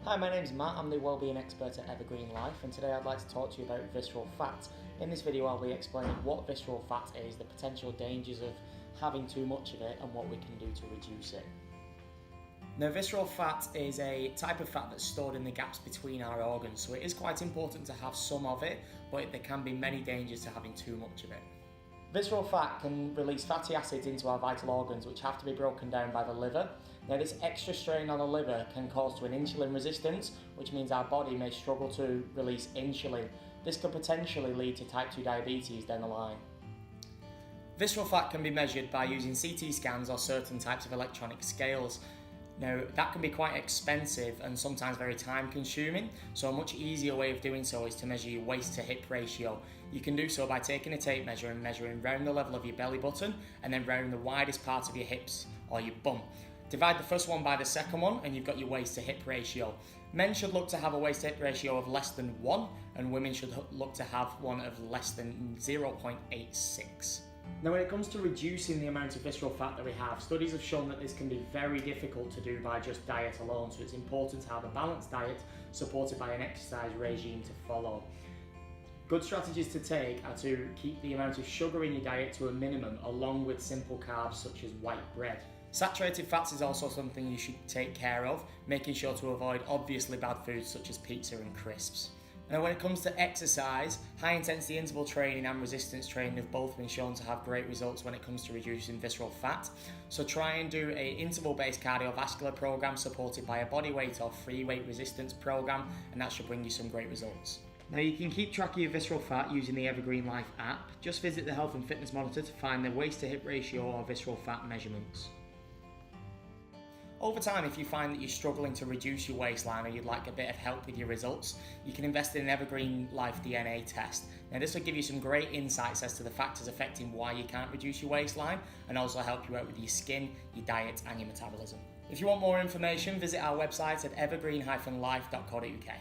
Hi, my name's Matt, I'm the Wellbeing Expert at Evergreen Life, and today I'd like to talk to you about visceral fat. In this video I'll be explaining what visceral fat is, the potential dangers of having too much of it, and what we can do to reduce it. Now, visceral fat is a type of fat that's stored in the gaps between our organs, so it is quite important to have some of it, but there can be many dangers to having too much of it. Visceral fat can release fatty acids into our vital organs, which have to be broken down by the liver. Now, this extra strain on the liver can cause to an insulin resistance, which means our body may struggle to release insulin. This could potentially lead to type 2 diabetes down the line. Visceral fat can be measured by using CT scans or certain types of electronic scales. Now, that can be quite expensive and sometimes very time consuming, so a much easier way of doing so is to measure your waist to hip ratio. You can do so by taking a tape measure and measuring round the level of your belly button and then round the widest part of your hips or your bum. Divide the first one by the second one and you've got your waist to hip ratio. Men should look to have a waist to hip ratio of less than 1 and women should look to have one of less than 0.86. Now, when it comes to reducing the amount of visceral fat that we have, studies have shown that this can be very difficult to do by just diet alone, so it's important to have a balanced diet supported by an exercise regime to follow. Good strategies to take are to keep the amount of sugar in your diet to a minimum, along with simple carbs such as white bread. Saturated fats is also something you should take care of, making sure to avoid obviously bad foods such as pizza and crisps. Now, when it comes to exercise, high intensity interval training and resistance training have both been shown to have great results when it comes to reducing visceral fat. So try and do an interval-based cardiovascular program supported by a body weight or free weight resistance program, and that should bring you some great results. Now, you can keep track of your visceral fat using the Evergreen Life app. Just visit the Health and Fitness Monitor to find the waist to hip ratio or visceral fat measurements. Over time, if you find that you're struggling to reduce your waistline or you'd like a bit of help with your results, you can invest in an Evergreen Life DNA test. Now, this will give you some great insights as to the factors affecting why you can't reduce your waistline and also help you out with your skin, your diet and your metabolism. If you want more information, visit our website at evergreen-life.co.uk.